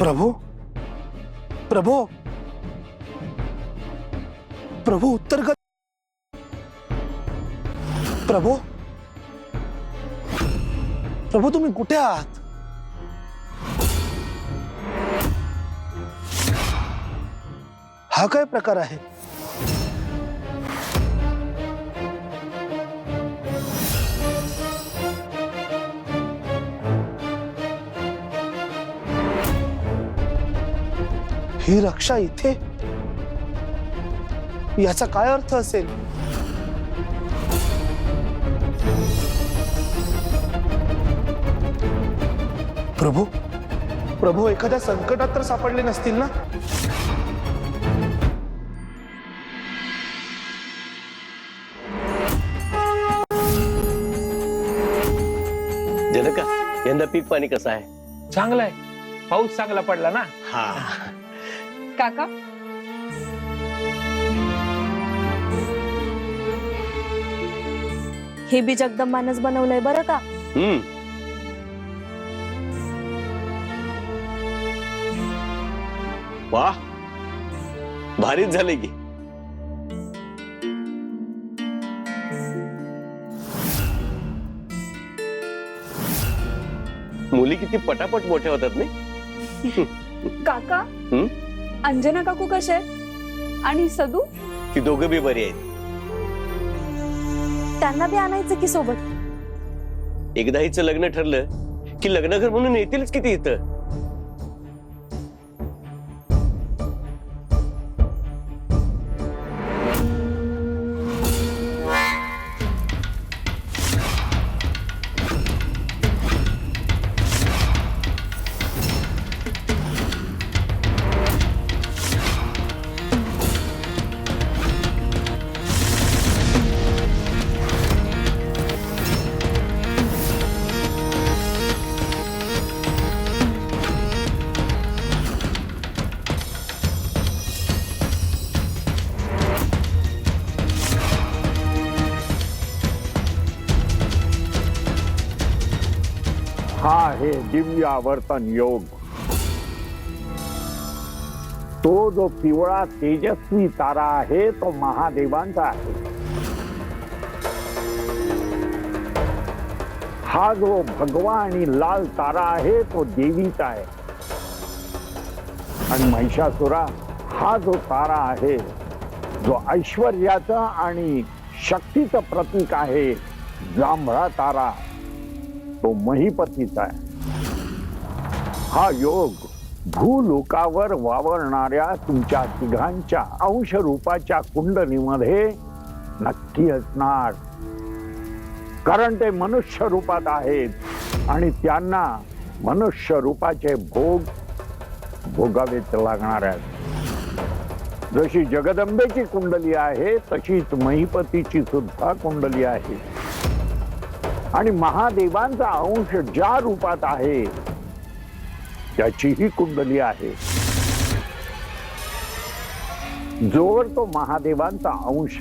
प्रभु प्रभु प्रभु उत्तर कर प्रभु प्रभु तुम्ही कुठे आहात? हा काय प्रकार आहे? ही रक्षा इथे, याचा काय अर्थ असेल? प्रभू प्रभू एखाद्या संकटात तर सापडले नसतील ना? जनका, यंदा पीक पाणी कसं आहे? चांगला आहे, पाऊस चांगला पडला ना. हा. काका, हे बी जगदंबानच बनवलंय बरं का. वाह, भारीच झाले की. मुली किती पटापट मोठ्या होतात नाही. काका, अंजना काकू कसे आणि सदू? ती दोघं बी बरी आहेत. त्यांना बी आणायचं की सोबत. एकदा हिचं लग्न ठरलं की लग्नघर म्हणून येतीलच किती इथं. हा आहे दिव्य आवर्तन योग. तो जो पिवळा तेजस्वी तारा आहे तो महादेवांचा आहे. हा जो भगवा आणि लाल तारा आहे तो देवीचा आहे. आणि महिषासुरा हा जो तारा आहे जो ऐश्वर्याचा आणि शक्तीचं प्रतीक आहे, जांभळा तारा तो महिपतीचा आहे. हा योग भूलोकावर वावरणाऱ्या तुमच्या तिघांच्या अंश रूपाच्या कुंडलीमध्ये नक्की असणार. कारण ते मनुष्य रूपात आहेत आणि त्यांना मनुष्य रूपाचे भोग भोगावेच लागणार आहेत. जशी जगदंबेची कुंडली आहे तशीच महिपतीची सुद्धा कुंडली आहे. आणि महादेवांचा अंश ज्या रूपात आहे त्याचीही कुंडली आहे. जोवर तो महादेवांचा अंश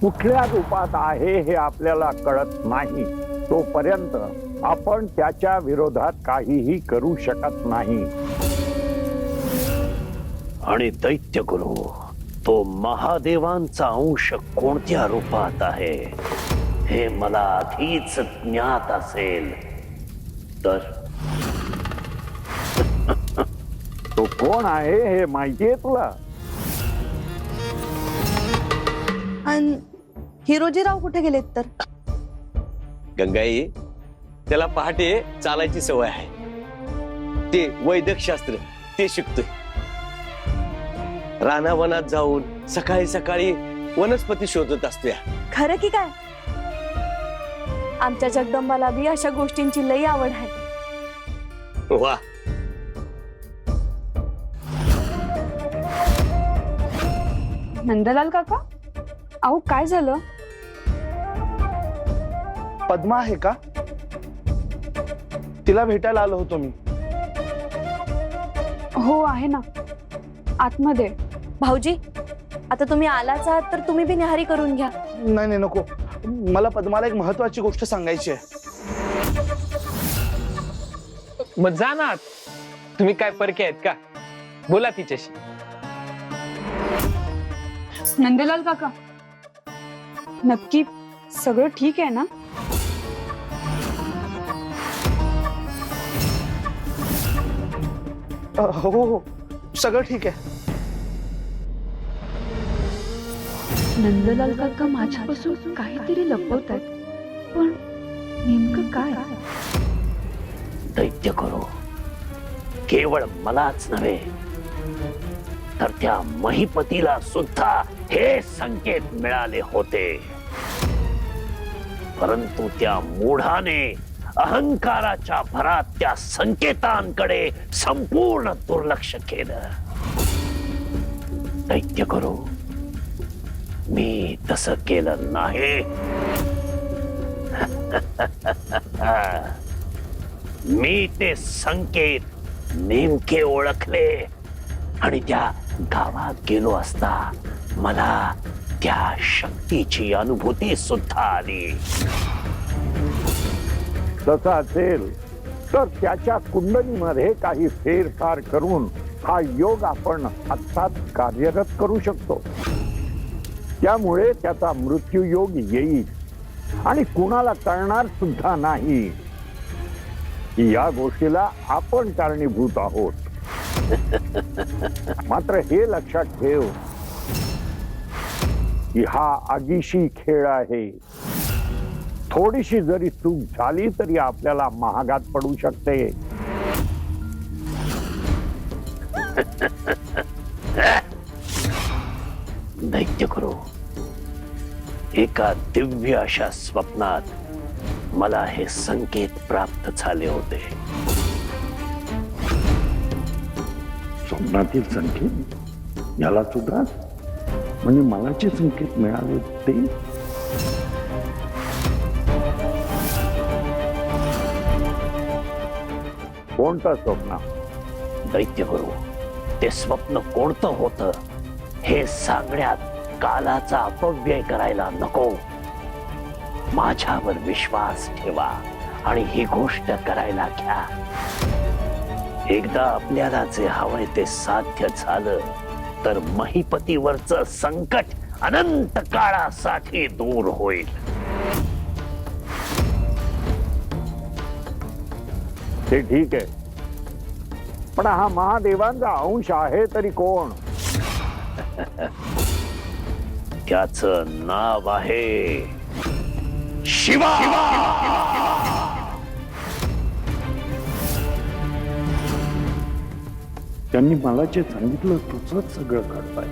कुठल्या रूपात आहे हे आपल्याला कळत नाही तोपर्यंत आपण त्याच्या विरोधात काहीही करू शकत नाही. आणि दैत्यगुरु, तो महादेवांचा अंश कोणत्या रूपात आहे हे मला आधीच ज्ञात असेल तर तो कोण आहे हे माहितीये तुला? आणि हिरोजीराव कुठे गेलेत तर? गंगाई, त्याला पहाटे चालायची सवय आहे. ते वैद्यक शास्त्र ते शिकतोय. रानावनात जाऊन सकाळी सकाळी वनस्पती शोधत असतोय. खरं की काय? आमच्या जगदंबाला बी अशा गोष्टींची लई आवड आहे. वा, नंदलाल काका, अहो काय झालं? पद्मा आहे का? तिला भेटायला आलो होतो मी. हो आहे ना, आतमध्ये. भाऊजी, आता तुम्ही आलाच आहात तर तुम्ही बी न्याहारी करून घ्या. नाही नाही नको, मला पद्माला एक महत्वाची गोष्ट सांगायची आहे. मग जा ना. तुम्ही काय परके आहेत का? बोला तिच्याशी. नंदलाल काका, नक्की सगळं ठीक आहे ना? हो हो, सगळं ठीक आहे. नंदलाल काका माझ्यापासून काहीतरी लपवत आहेत, पण नेमकं काय? दैत्य करू केवळ मलाच नव्हे तर त्या महिपतीला सुद्धा हे संकेत मिळाले होते, परंतु त्या मूढाने अहंकाराच्या भरात त्या संकेतांकडे संपूर्ण दुर्लक्ष केलं. दैत्य करू मी तसं केलं नाही. मी ते संकेत नेमके ओळखले आणि त्या गावात गेलो असता मला त्या शक्तीची अनुभूती सुद्धा आली. तसं असेल तर त्याच्या कुंडलीमध्ये काही फेरफार करून हा योग आपण आत्ताच कार्यरत करू शकतो. त्यामुळे त्याचा मृत्यू योग येईल आणि कुणाला कळणार सुद्धा नाही की या गोष्टीला आपण कारणीभूत आहोत. मात्र हे लक्षात ठेव की हा आगीशी खेळ आहे. थोडीशी जरी चूक झाली तरी आपल्याला महागात पडू शकते. दैत्य करू एका दिव्य अशा स्वप्नात मला हे संकेत प्राप्त झाले होते. स्वप्नातील संकेत याला सुद्धा म्हणजे मला जे संकेत मिळाले ते कोणतं स्वप्न? दैत्य करू ते स्वप्न कोणतं होतं हे सांगण्यात कालाचा अपव्यय करायला नको. माझ्यावर विश्वास ठेवा आणि ही गोष्ट करायला घ्या. एकदा आपल्याला जे हवंय ते साध्य झालं तर महिपतीवरचं संकट अनंत काळासाठी दूर होईल. ते ठीक आहे, पण हा महादेवांचा अंश आहे तरी कोण? त्याचं नाव आहे शिवा. त्यांनी मला जे सांगितलं तसंच सगळं घडतंय.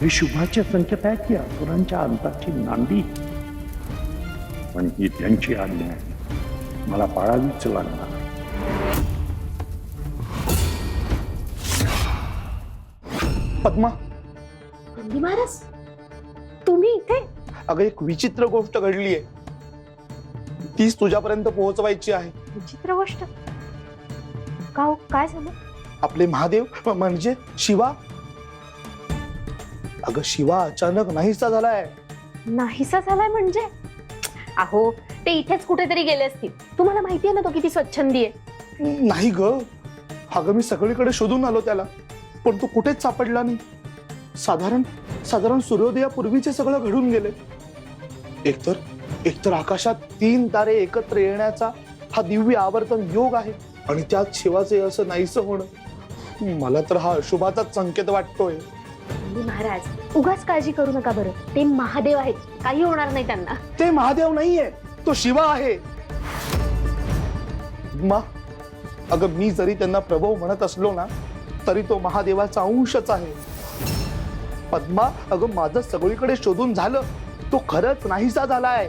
हे शुभाचे संकेत आहेत की असुरांच्या अंताची नांदी. पण ही त्यांची आज्ञा आहे, मला पाळावीच लागणार. पद्मा, महाराज तुम्ही इथे? अगं एक विचित्र गोष्ट घडलीये, तीच तुझ्यापर्यंत पोहोचवायची आहे. विचित्र गोष्ट का हो? काय झालं? आपले महादेव म्हणजे शिवा, अगं शिवा अचानक नाहीसा झालाय. नाहीसा झालाय म्हणजे? अहो ते इथेच कुठेतरी गेले असतील. तुम्हाला माहिती आहे ना तो किती स्वच्छंदी आहे. नाही ग, अगं मी सगळीकडे शोधून आलो त्याला, पण तो कुठेच सापडला नाही. साधारण सूर्योदयापूर्वीचे सगळं घडून गेले. एकतर आकाशात 3 तारे एकत्र येण्याचा हा दिव्य आवर्तन योग आहे आणि त्यात शिवाचे असं नाहीसं होणं, मला तर हा अशुभाचाच संकेत वाटतोय. महाराज उगाच काळजी करू नका बरं. ते महादेव आहेत, काही होणार नाही त्यांना. ते महादेव नाहीये, तो शिवा आहे. अगं मी जरी त्यांना प्रभू म्हणत असलो ना तरी तो महादेवाचा अंशच आहे. पद्मा, अगं माझं सगळीकडे शोधून झालं, तो खरंच नाहीसा झालाय.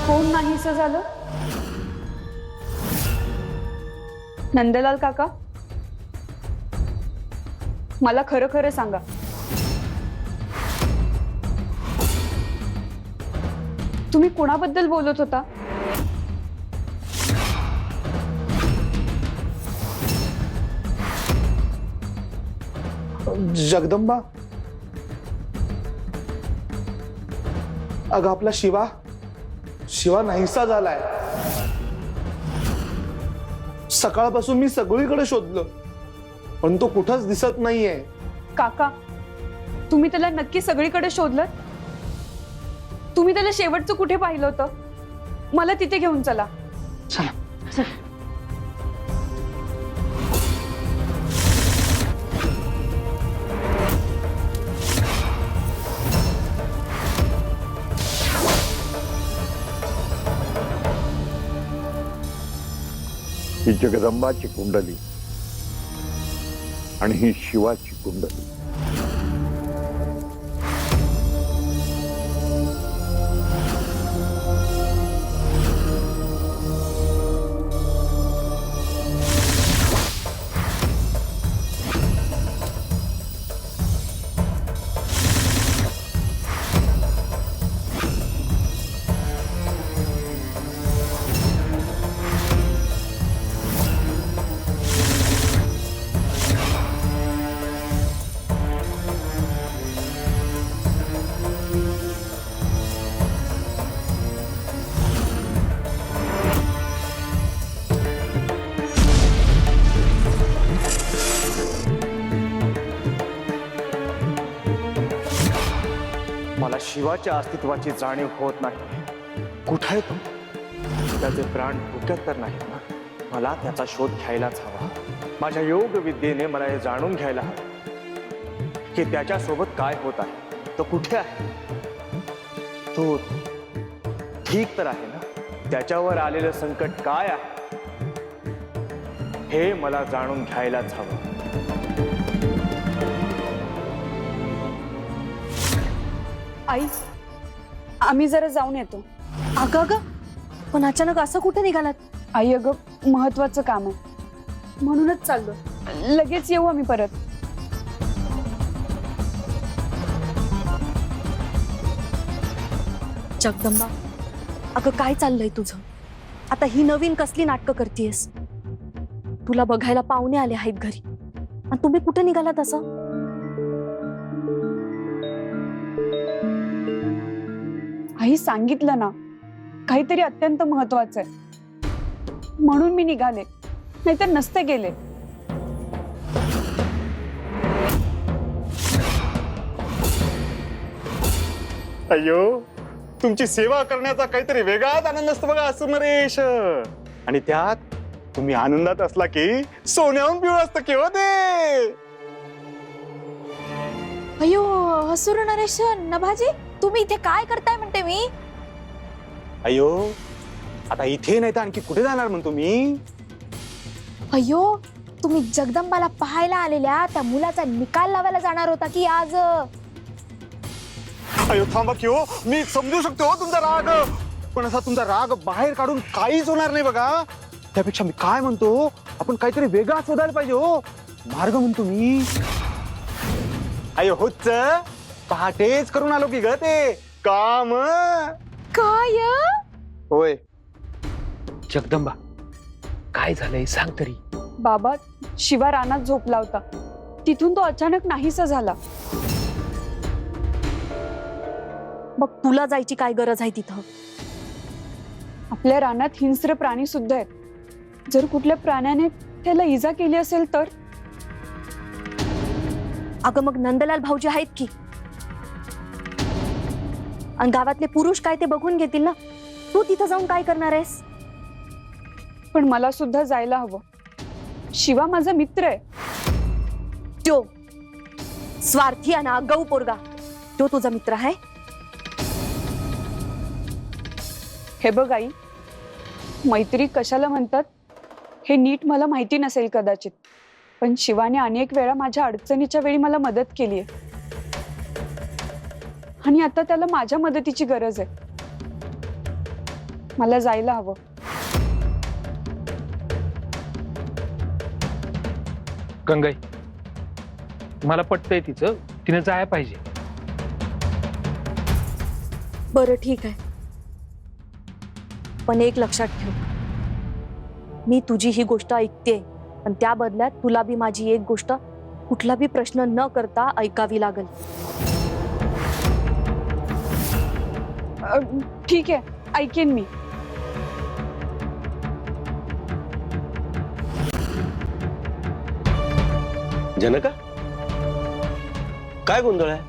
कोण नाहीसं झालं? नंदलाल काका, मला खरं खरं सांगा. तुम्ही कोणाबद्दल बोलत होता? जगदंबा, अगं आपला शिवा शिवा नाहीसा झालाय. सकाळपासून मी सगळीकडे शोधलं पण तो कुठंच दिसत नाहीये. काका, तुम्ही त्याला नक्की सगळीकडे शोधलं? तुम्ही त्याला शेवटचं कुठे पाहिलं होतं? मला तिथे घेऊन चला. ही जगदंबाची कुंडली आणि ही शिवाची कुंडली. मला शिवाच्या अस्तित्वाची जाणीव होत नाही. कुठे आहे तो? त्याचे प्राण धोक्यात तर नाही ना? मला त्याचा शोध घ्यायलाच हवा. माझ्या योग विद्येने मला हे जाणून घ्यायला हवं की त्याच्यासोबत काय होत आहे. तो कुठे आहे? तो ठीक तर आहे ना? त्याच्यावर आलेलं संकट काय आहे हे मला जाणून घ्यायलाच हवं. आई, आम्ही जरा जाऊन येतो. अगं अगं, पण अचानक असं कुठे निघालात? आई, अगं महत्वाचं काम आहे म्हणूनच चाललो. लगेच येऊ आम्ही परत. जगदंबा, अगं काय चाललंय तुझं? आता ही नवीन कसली नाटकं करतेयस? तुला बघायला पाहुणे आले आहेत घरी आणि तुम्ही कुठे निघालात असं? आई, सांगितलं ना, काहीतरी अत्यंत महत्वाचं आहे म्हणून मी निघाले, नाहीतर नसते गेले. अय्यो, तुमची सेवा करण्याचा काहीतरी वेगळाच आनंद असतो बघा सुमरेश. आणि त्यात तुम्ही आनंदात असला की सोन्याहून पिवळ असतं की हो ते. अयो हसूर नरेश नभाजी, तुम्ही इथे काय करताय म्हणते मी? अय्यो, आता इथे नाही तर आणखी कुठे जाणार म्हणतो मी? अयो, तुम्ही जगदंबाला पाहायला आलेल्या त्या मुलाचा निकाल लावायला जाणार होता की आज? अयो थांबा की हो, मी समजू शकतो हो तुमचा राग, पण असा तुमचा राग बाहेर काढून काहीच होणार नाही बघा. त्यापेक्षा मी काय म्हणतो, आपण काहीतरी वेगळा शोधायला पाहिजे हो. मार्ग म्हणतो मी. अयो होच, पहाटेच करून आलो की ग ते काम. काय? होय. जगदंबा, काय झालंय सांग तरी. बाबा, शिवा रानात झोपला होता, तिथून तो अचानक नाहीसा झाला. मग तुला जायची काय गरज आहे तिथं? आपल्या रानात हिंस्र प्राणी सुद्धा आहेत. जर कुठल्या प्राण्याने त्याला इजा केली असेल तर? अगं मग नंदलाल भाऊजी आहेत की, आणि गावातले पुरुष काय ते बघून घेतील ना. तू तिथं जाऊन काय करणार आहेस? पण मला सुद्धा जायला हवं. शिवा माझा मित्र आहे. त्यो स्वार्थी आणि आगाऊ पोरगा, तो तुझा मित्र आहे? हे बघ आई, मैत्री कशाला म्हणतात हे नीट मला माहिती नसेल कदाचित, पण शिवाने अनेक वेळा माझ्या अडचणीच्या वेळी मला मदत केली आहे आणि आता त्याला माझ्या मदतीची गरज आहे. मला जायला हवं. गंगाई, मला पटतंय तिचं, तिने जायला पाहिजे. बरं ठीक आहे, पण एक लक्षात ठेव, मी तुझी ही गोष्ट ऐकते, पण त्या बदल्यात तुला बी माझी एक गोष्ट कुठला बी प्रश्न न करता ऐकावी लागेल. ठीक आहे, ऐकेन मी. जनका, काय गोंधळ आहे?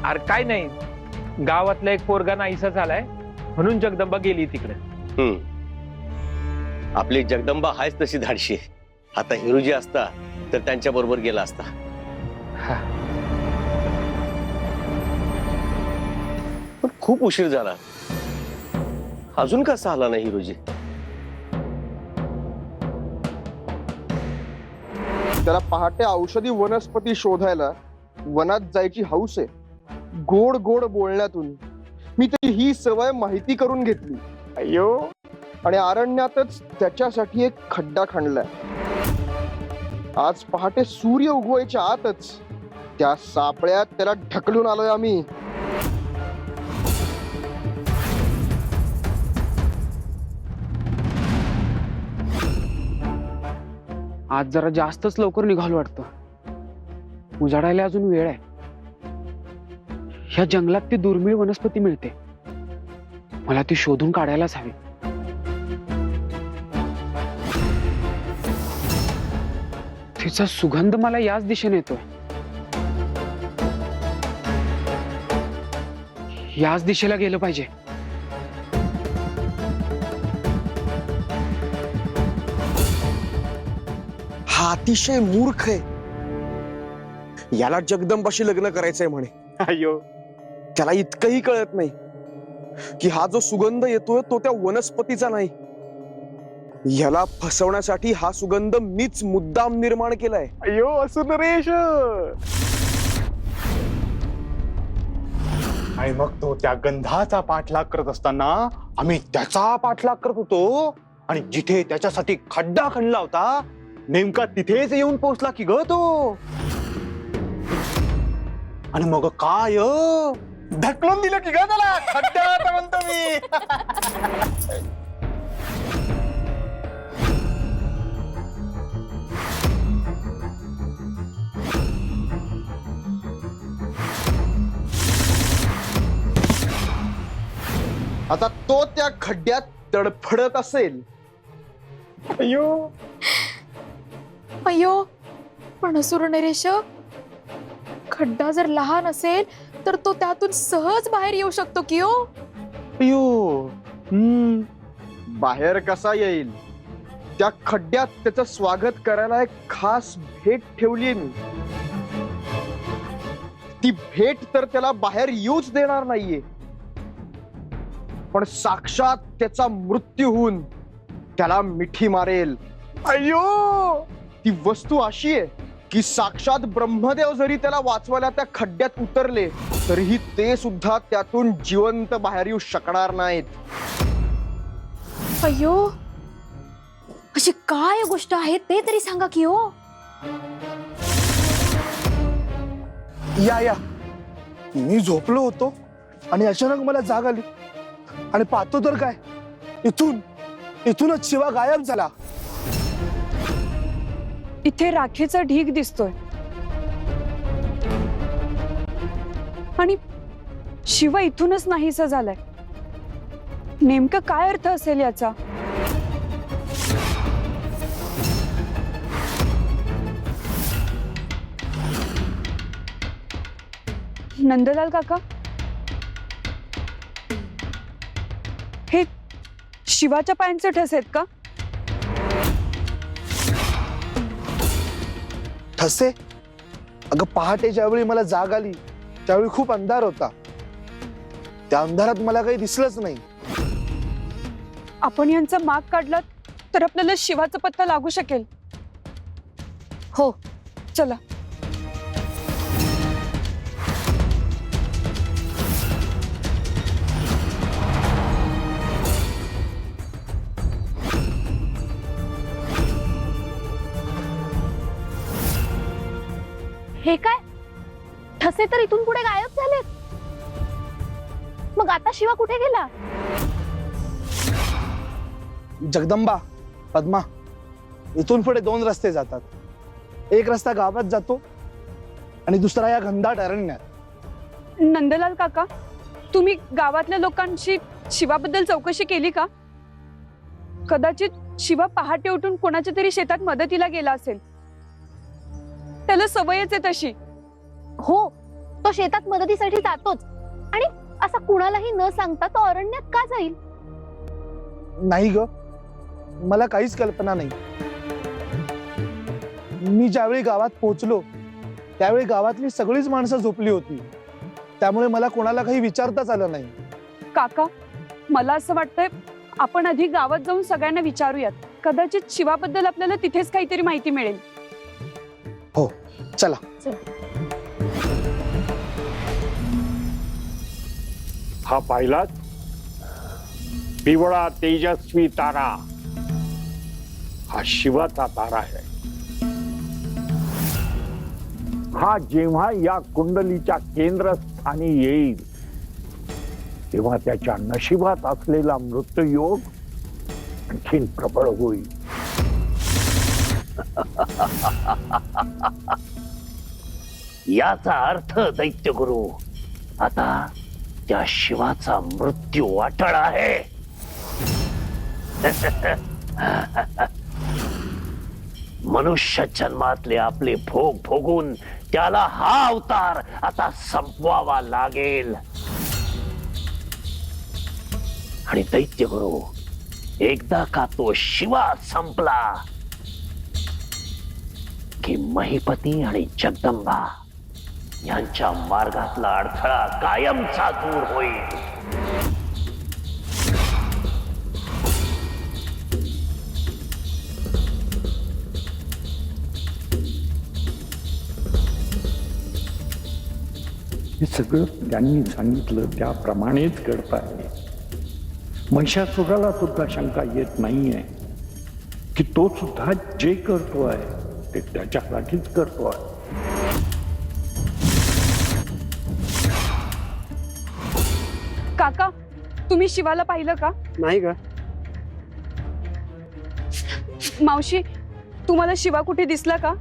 अरे काय नाही, गावातला एक पोरगा नाहीसा झालाय म्हणून जगदंबा गेली तिकडे. आपली जगदंबा हायच तशी धाडशी. आता हिरुजी असता तर त्यांच्या बरोबर गेला असता. पण खूप उशीर झाला, अजून कसा आला नाही हिरुजी? त्याला पहाटे औषधी वनस्पती शोधायला वनात जायची हौस आहे. गोड गोड बोलण्यातून मी त्याची ही सवय माहिती करून घेतली. अय्यो, आणि अरण्यातच त्याच्यासाठी एक खड्डा खणलाय. आज पहाटे सूर्य उगवायच्या आतच त्या सापळ्यात त्याला ढकलून आलोय आम्ही. आज जरा जास्तच लवकर निघालो वाटतं. उजाडायला अजून वेळ आहे. ह्या जंगलात ती दुर्मिळ वनस्पती मिळते, मला ती शोधून काढायलाच हवी. तिचा सुगंध मला याच दिशेने येतोय. याच दिशेला गेलं पाहिजे. हा अतिशय मूर्ख आहे. याला जगदंबाशी लग्न करायचंय म्हणे. अय्यो, त्याला इतकंही कळत नाही की हा जो सुगंध येतोय तो त्या वनस्पतीचा नाही. याला फसवण्यासाठी हा सुगंध मीच मुद्दाम निर्माण केलाय. अय्यो, असं नरेश. आणि मग तो त्या गंधाचा पाठलाग करत असताना आम्ही त्याचा पाठलाग करत होतो. आणि जिथे त्याच्यासाठी खड्डा खणला होता नेमका तिथेच येऊन पोहोचला की ग तो. आणि मग काय ढकलून दिलं की ग त्याला खड्ड्यात, म्हणतो मी. आता तो त्या खड्ड्यात तडफडत असेल. अय्यो, अय्यो, पण असुर नरेश, खड्डा जर लहान असेल तर तो त्यातून सहज बाहेर येऊ शकतो की हो. अय्यो, बाहेर कसा येईल? त्या खड्ड्यात त्याचं स्वागत करायला एक खास भेट ठेवलीये मी. ती भेट तर त्याला बाहेर येऊच देणार नाहीये, पण साक्षात त्याचा मृत्यू होऊन त्याला मिठी मारेल. अय्यो, ती वस्तू अशी आहे की साक्षात ब्रह्मदेव जरी त्याला वाचवायला त्या खड्ड्यात उतरले तरीही ते सुद्धा त्यातून जिवंत बाहेर येऊ शकणार नाहीत. अय्यो, अशी काय गोष्ट आहे ते तरी सांगा की हो. या मी झोपलो होतो आणि अचानक मला जाग आली आणि पाहतो तर काय, इथूनच शिवा गायब झाला. इथे राखेचा ढीग दिसतोय आणि शिवा इथूनच नाहीसा झालाय. नेमकं काय अर्थ असेल याचा? नंदलाल काका, हे शिवाच्या पायांचे ठस आहेत का? ठसे? अगं, पहाटे ज्यावेळी मला जाग आली त्यावेळी खूप अंधार होता. त्या अंधारात मला काही दिसलंच नाही. आपण यांचा माग काढला तर आपल्याला शिवाचा पत्ता लागू शकेल. हो, चला. हे काय, ठसे तर इथून पुढे गायब झालेत. मग आता शिवा कुठे गेला? जगदंबा, पद्मा, इथून पुढे 2 रस्ते जातात. एक रस्ता गावात जातो आणि दुसरा या घनदाट अरण्यात. नंदलाल काका, तुम्ही गावातल्या लोकांशी शिवाबद्दल चौकशी केली का? कदाचित शिवा पहाटे उठून कोणाच्या तरी शेतात मदतीला गेला असेल. त्याला सवयच आहे तशी. हो, तो शेतात मदतीसाठी जातोच आणि असा कुणालाही न सांगता तो अरण्यात का जाईल? नाही ग, मला काहीच कल्पना नाही. मी ज्यावेळी गावात पोहोचलो त्यावेळी गावातली सगळीच माणसं झोपली होती, त्यामुळे मला कोणाला काही विचारताच आलं नाही. काका, मला असं वाटतंय आपण आधी गावात जाऊन सगळ्यांना विचारूयात. कदाचित शिवाबद्दल आपल्याला तिथेच काहीतरी माहिती मिळेल. हो, चला. हा पाहिलात? पिवळा तेजस्वी तारा हा शिवाचा तारा आहे. हा जेव्हा या कुंडलीच्या केंद्रस्थानी येईल तेव्हा त्याच्या नशिबात असलेला मृत्यूयोग आणखीन प्रबळ होईल. याचा अर्थ दैत्यगुरु, आता त्या शिवाचा मृत्यू अटळ आहे. मनुष्य जन्मातले आपले भोग भोगून त्याला हा अवतार आता संपवावा लागेल. आणि दैत्यगुरु, एकदा का तो शिवा संपला की महिपती आणि जगदंबा यांच्या मार्गातला अडथळा कायमचा दूर होईल. हे सगळं त्यांनी सांगितलं त्याप्रमाणेच घडत आहे. महिषासुराला सुद्धा शंका येत नाहीये की तो सुद्धा जे करतोय ते त्याच्यासाठीच करतोय. काका, तुम्ही शिवाला पाहिलं का? नाही का? मावशी, तुम्हाला शिवा कुठे दिसला का?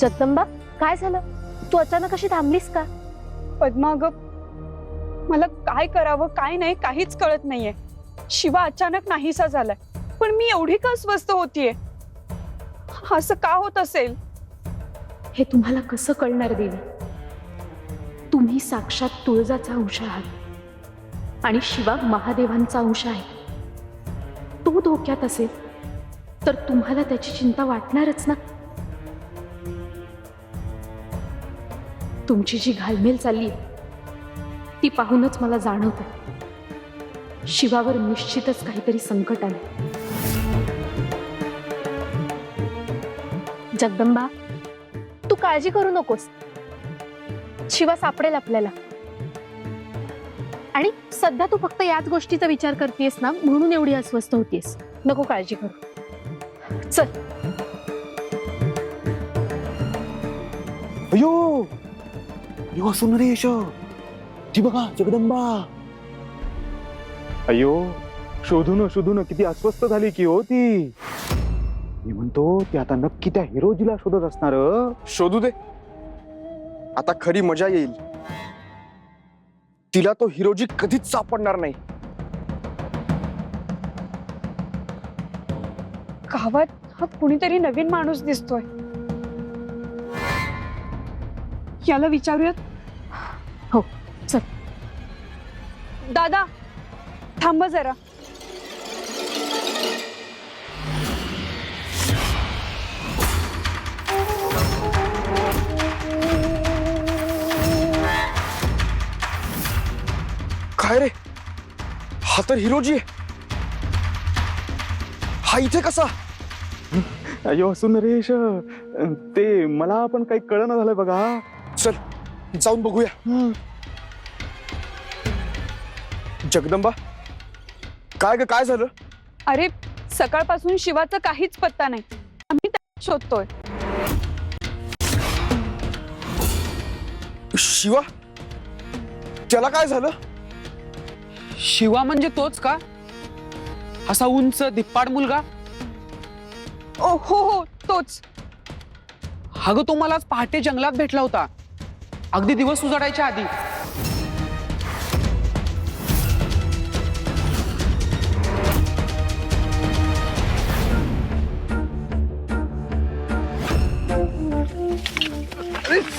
जगदंबा, काय झालं? तू अचानक अशी थांबलीस का? पद्मा, अगं मला काय करावं काय नाही काहीच कळत नाहीये. शिवा अचानक नाहीसा झालाय, पण मी एवढी का अस्वस्थ होतीये? असं का होत असेल? हे तुम्हाला कसं कळणार देवी? तुम्ही साक्षात तुळजाचा अंश आहात आणि शिवा महादेवांचा अंश आहे. तो धोक्यात असेल तर तुम्हाला त्याची चिंता वाटणारच ना. तुमची जी घालमेल चालली ती पाहूनच मला जाणवतं शिवावर निश्चितच काहीतरी संकट आलं. जगदंबा, तू काळजी करू नकोस. शिवा सापडेल आपल्याला. आणि सध्या तू फक्त याच गोष्टीचा विचार करतेस ना, म्हणून एवढी अस्वस्थ होतीस. नको काळजी करू. चल. अयो, यो असं रे यश, ती बघा जगदंबा. अयो, शोधून शोधून किती अस्वस्थ झाली की हो ती. मी म्हणतो ती आता नक्की त्या हिरोजीला शोधत असणार. शोधू दे, आता खरी मजा येईल. तिला तो हिरोजी कधीच सापडणार नाही. गावात हा कुणीतरी नवीन माणूस दिसतोय. याला विचारूयात. हो, चल. दादा, थांब जरा. काय रे, हा तर हिरोजी आहे. हा इथे कसा? अयो सुनरेश, ते मला पण काही कळना झालंय बघा. चल जाऊन बघूया. जगदंबा, काय ग, काय झालं? अरे सकाळपासून शिवाचा काहीच पत्ता नाही. आम्ही त्याला शोधतोय. शिवा, त्याला काय झालं? शिवा म्हणजे तोच का? असा उंच धिप्पाड मुलगा? ओ हो तोच. अगं तो मला आज पहाटे जंगलात भेटला होता, अगदी दिवस उजाडायच्या आधी.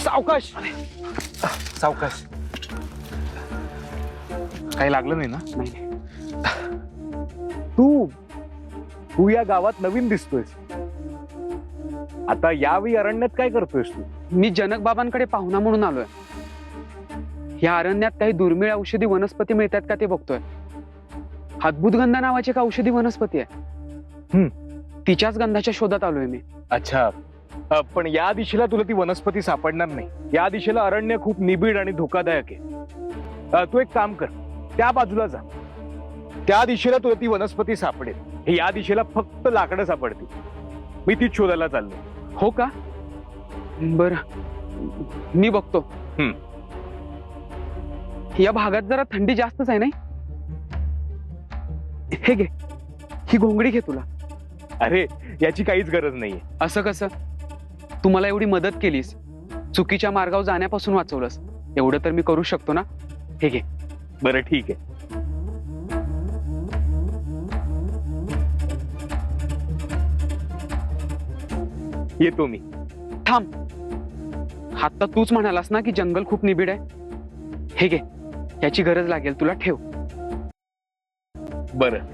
सावकाश सावकाश. काही लागलं नाही ना? नाही. तू या गावात नवीन दिसतोयस. आता यावेळी अरण्यात काय करतोयस तू? मी जनक बाबांकडे पाहुणा म्हणून आलोय. या अरण्यात काही दुर्मिळ औषधी वनस्पती मिळतात का ते बघतोय. अद्भुतगंधा नावाची एक औषधी वनस्पती आहे. तिच्याच गंधाच्या शोधात आलोय मी. अच्छा, पण या दिशेला तुला ती वनस्पती सापडणार नाही. या दिशेला अरण्य खूप निबिड आणि धोकादायक आहे. तू एक काम कर, त्या बाजूला जा. त्या दिशेला तुला ती वनस्पती सापडेल. या दिशेला फक्त लाकडं सापडतील. मी तीच शोधायला चाललो. हो का? बर, मी बघतो. या भागात जरा थंडी जास्तच आहे नाही? हे घे, ही घोंगडी घे तुला. अरे याची काहीच गरज नाहीये. असं कसं? तू मला एवढी मदत केलीस, चुकीच्या मार्गावर जाण्यापासून वाचवलंस, एवढं तर मी करू शकतो ना. हे घे. बरं ठीक आहे. येतो मी. थांब, आता तूच म्हणालास ना की जंगल खूप निबिड आहे. हे घे, याची गरज लागेल तुला. ठेव. बरं.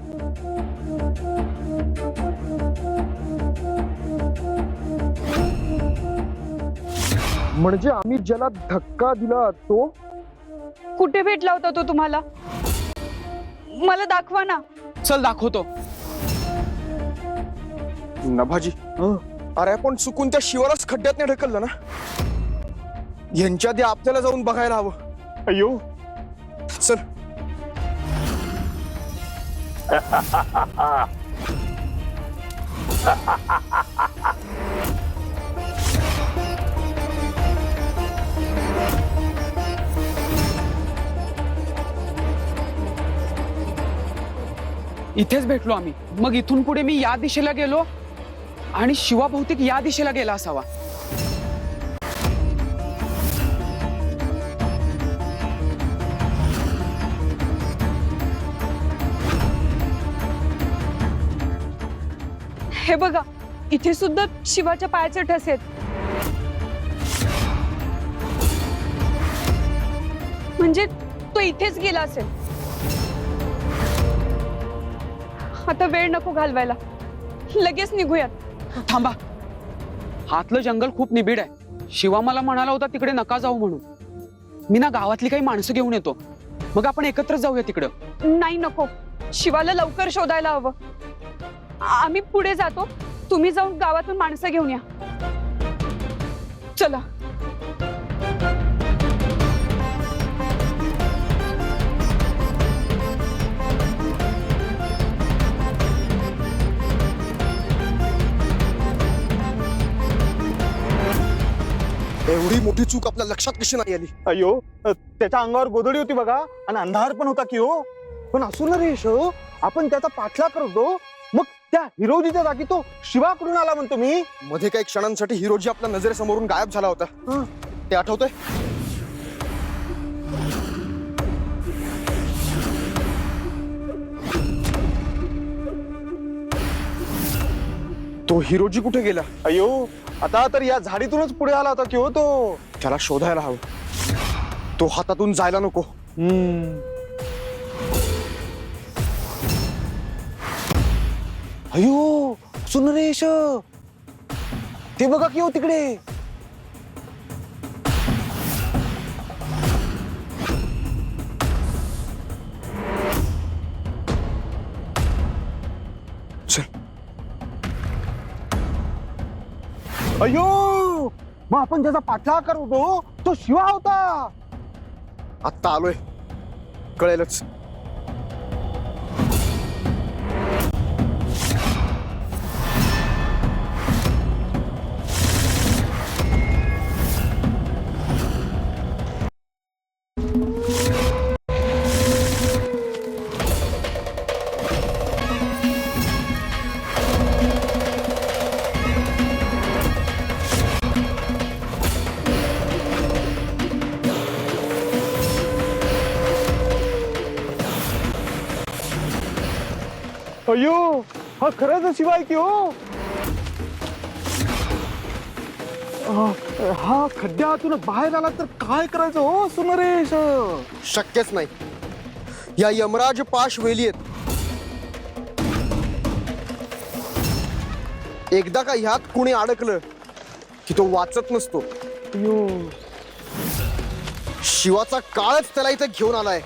म्हणजे आम्ही ज्याला धक्का दिला तो? कुठे भेटला होता तो तुम्हाला? मला दाखवा ना. चल दाखवतो. नभाजी, अरे आपण चुकून त्या शिवालाच खड्ड्यात नाही ढकललं ना? यांच्या आधी आपल्याला जाऊन बघायला हवं. अयो, चल. इथेच भेटलो आम्ही. मग इथून पुढे मी या दिशेला गेलो आणि शिवा बहुतेक या दिशेला गेला असावा. हे बघा, इथे सुद्धा शिवाच्या पायाचे ठसे आहेत. म्हणजे तो इथेच गेला असेल. आता वेळ नको घालवायला, लगेच निघूयात. थांबा, हातलं जंगल खूप निबिड आहे. शिवा मला म्हणाला होता तिकडे नका जाऊ म्हणून. मी ना गावातली काही माणसं घेऊन येतो, मग आपण एकत्र जाऊया तिकडं. नाही नको, शिवाला लवकर शोधायला हवं. आम्ही पुढे जातो, तुम्ही जाऊन गावातून माणसं घेऊन या. चला. एवढी मोठी चूक आपल्या लक्षात कशी नाही आली? अयो, त्याच्या अंगावर गोधडी होती बघा, आणि अंधार पण होता की हो. पण असू ना रेश, आपण त्याचा पाठलाग करतो, मग त्या हिरोजीच्या जागी तो शिवाकडून आला म्हणतो मी. मध्ये काही क्षणांसाठी हिरोजी आपल्या नजरेसमोरून गायब झाला होता, ते आठवतंय? तो हिरोजी कुठे गेला? अयो, आता तर या झाडीतूनच पुढे आला होता की हो तो. त्याला शोधायला हवं. तो हातातून जायला नको. अयो सुनरेश, ते बघा की हो तिकडे. चल अयो, मग आपण ज्याचा पाठलाग करत होतो तो शिवा होता. आत्ता आलोय, कळेलच. अयो, हा खरंच शिवाय की हो. हा खड्ड्यातून बाहेर आला तर काय करायचं हो सुनरेश? शक्यच नाही. या यमराज पाश वेली आहेत. एकदा का ह्यात कुणी अडकलं की तो वाचत नसतो. शिवाचा काळच त्याला इथे घेऊन आलाय.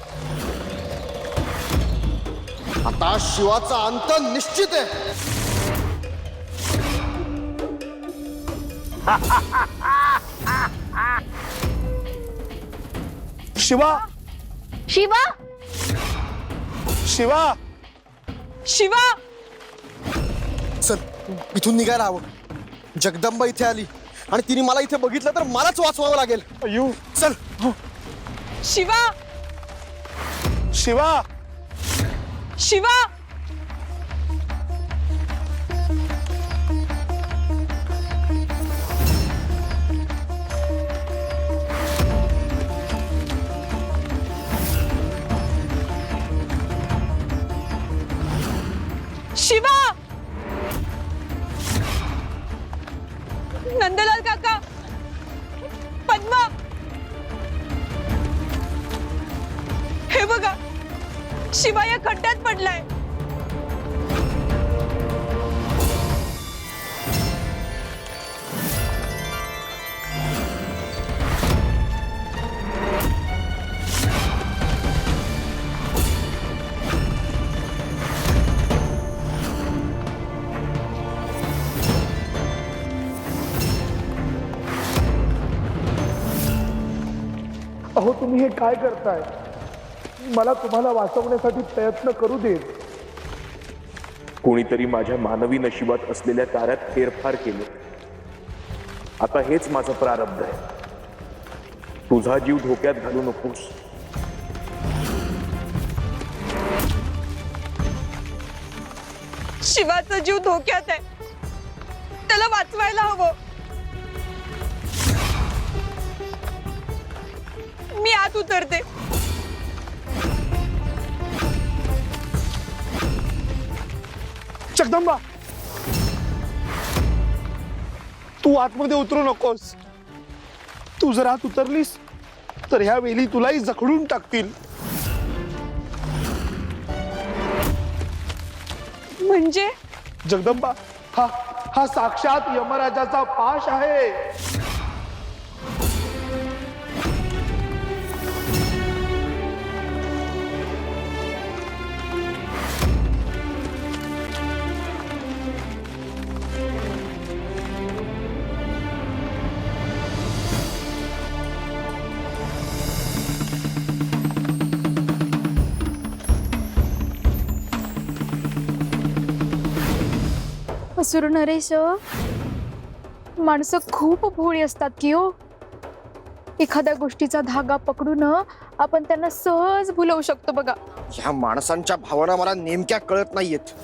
आता शिवाचा अंत निश्चित आहे. शिवा शिवा शिवा शिवा चल, इथून निघायला हवं. जगदंबा इथे आली आणि तिने मला इथे बघितलं तर मलाच वाचवावं लागेल. अयो, चल. शिवा शिवा शिवा शिवा नंदलाल काका, पद्मा, हे बघा शिवा या खड्ड्यात पडलाय. अहो, तुम्ही हे काय करताय? मला तुम्हाला वाचवण्यासाठी प्रयत्न करू देत. कोणीतरी माझ्या मानवी नशिबात असलेल्या कार्यात फेरफार केले. आता हेच माझं प्रारब्ध आहे. तुझा जीव धोक्यात घालू नकोस. शिवाचा जीव धोक्यात आहे. त्याला वाचवायला हवं. मी आत उतरते. जगदंबा, तू आतमध्ये उतरू नकोस. तू जर आत उतरलीस तर ह्या वेली तुलाही जखडून टाकतील. म्हणजे जगदंबा, हा हा साक्षात यमराजाचा पाश आहे. असुर नरेश, माणसं खूप भोळी असतात की हो. एखाद्या गोष्टीचा धागा पकडून आपण त्यांना सहज भुलवू शकतो बघा. ह्या माणसांच्या भावना मला नेमक्या कळत नाहीयेत.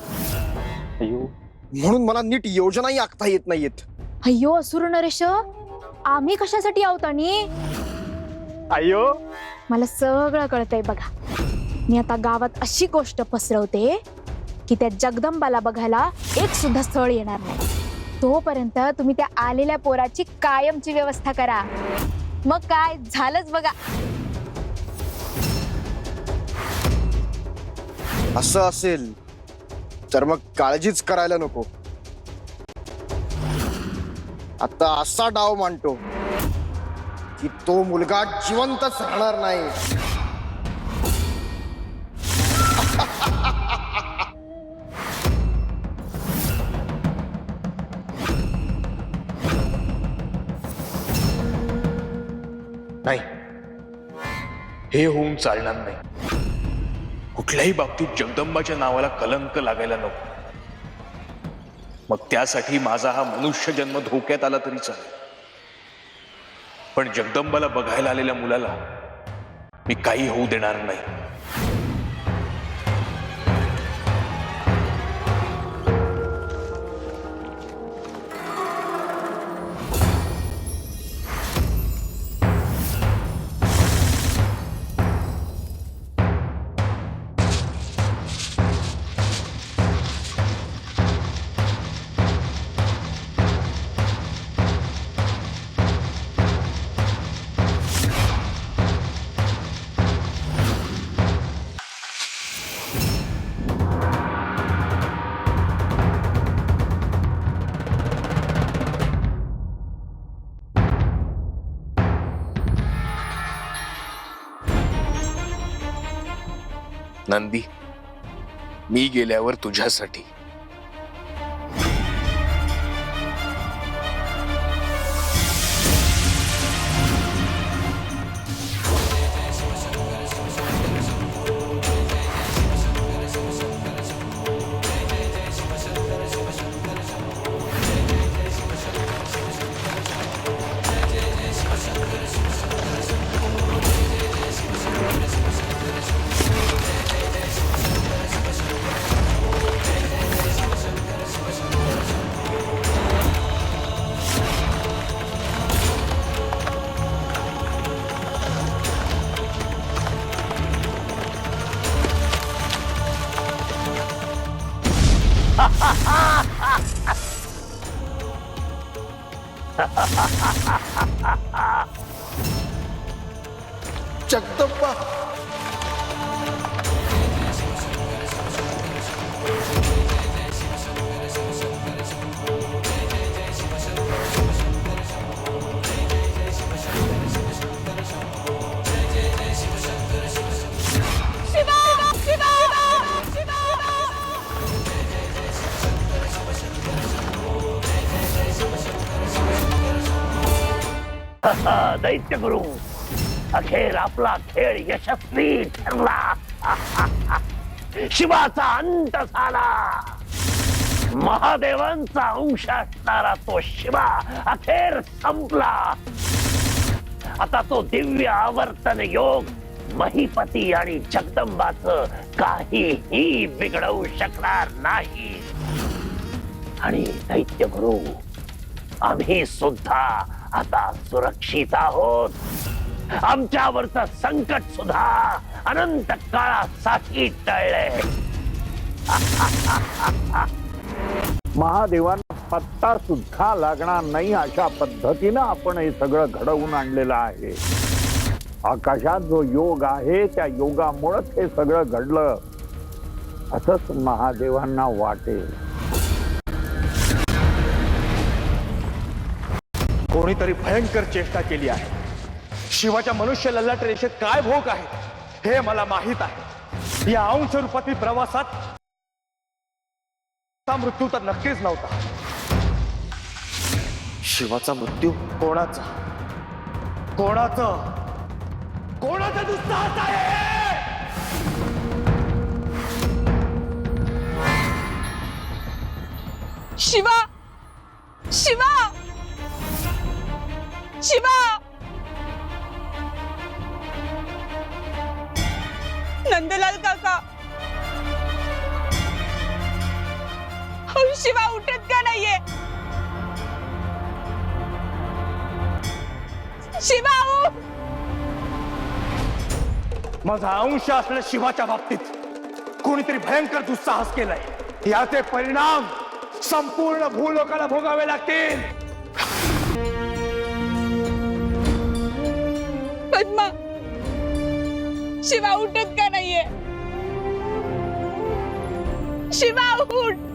म्हणून मला नीट योजनाही आखता येत नाहीयेत. अय्यो असुर नरेश, आम्ही कशासाठी आहोत? आणि अयो, मला सगळं कळतंय बघा. मी आता गावात अशी गोष्ट पसरवते की त्या जगदंबाला बघायला एक सुद्धा स्थळ येणार नाही. तोपर्यंत तुम्ही त्या आलेल्या पोराची कायमची व्यवस्था करा. मग काय झालंच बघा. असं असेल तर मग काळजीच करायला नको. आता असा डाव मांडतो की तो मुलगा जिवंतच राहणार नाही. नाही, हे होऊन चालणार नाही. कुठल्याही बाबतीत जगदंबाच्या नावाला कलंक लागायला नको. मग त्यासाठी माझा हा मनुष्य जन्म धोक्यात आला तरी चालेल, पण जगदंबाला बघायला आलेल्या मुलाला मी काही होऊ देणार नाही. नंदी, मी गेल्यावर तुझ्यासाठी जगदंबा, दैत्यगुरु, अखेर आपला खेळ यशस्वी ठरला. शिवाचा अंत झाला. महादेवांचा अंश असणारा तो शिवा अखेर संपला. आता तो दिव्य आवर्तन योग महीपती आणि जगदंबाचं काहीही बिघडवू शकणार नाही. आणि दैत्यगुरु, आम्ही सुद्धा आता सुरक्षित आहोत. आमच्यावरचं संकट सुद्धा अनंत काळासाठी टळले. महादेवांना पत्ता सुद्धा लागणार नाही अशा पद्धतीनं आपण हे सगळं घडवून आणलेलं आहे. आकाशात जो योग आहे त्या योगामुळेच हे सगळं घडलं असंच महादेवांना वाटेल. कोणीतरी भयंकर चेष्टा केली आहे. शिवाच्या मनुष्य ललाट रेषेत काय भोग आहे हे मला माहित आहे. या अंश रूपातील प्रवासात मृत्यू तर नक्कीच नव्हता. शिवाचा मृत्यू कोणाचा कोणाचा दुस्साहस आहे. शिवा, शिवा, शिवा, नंदलाल काका, शिवा उठत का नाहीये? शिवा उठ. माझा अंश असलेल्या शिवाच्या बाबतीत कोणीतरी भयंकर दुस्साहस केलाय. याचे परिणाम संपूर्ण भूलोकाला भोगावे लागतील. पद्मा, शिवा उठत का नाहीये? शिवा उठ.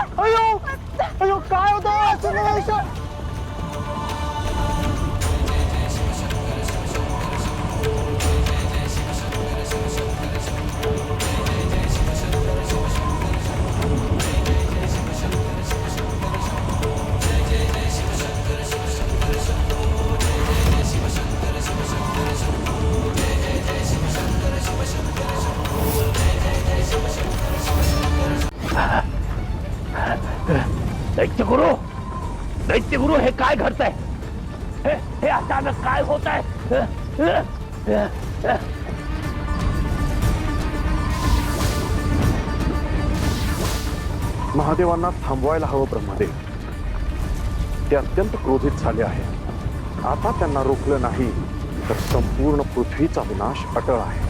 अयो अयो काय होतं दैत्यगुरु हे काय घडतंय? हे अचानक काय होत आहे? महादेवांना थांबवायला हवं ब्रह्मदेव. ते अत्यंत क्रोधित झाले आहेत. आता त्यांना रोखलं नाही तर संपूर्ण पृथ्वीचा विनाश अटळ आहे.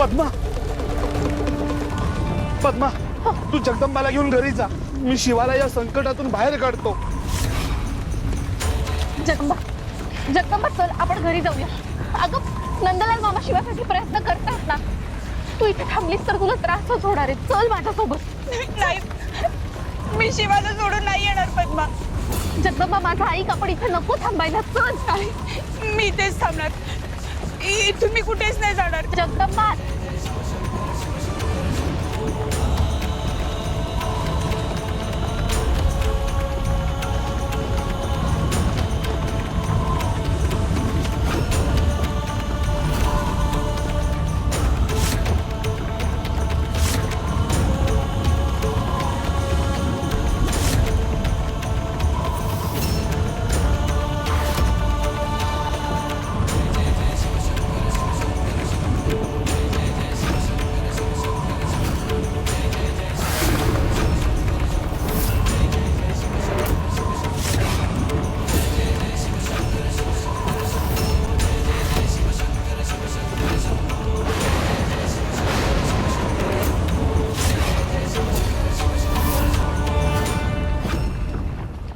पद्मा पद्मा तू जगदंबाला घेऊन घरी जा. मी शिवाला या संकटातून बाहेर काढतो. जगदंबा चल आपण घरी जाऊया. अगं नंदलाल मामा शिवासाठी प्रयत्न करतात ना. तू इथे थांबलीस तर तुला त्रासच होणार आहे. चल माझ्यासोबत. नाही, मी शिवाला सोडून नाही येणार पद्मा. जगदंबा माझा ऐक, आपण इथे नको थांबायला. चल. मी इथेच थांबणार. इथून मी कुठेच नाही जाणार. जगदंबा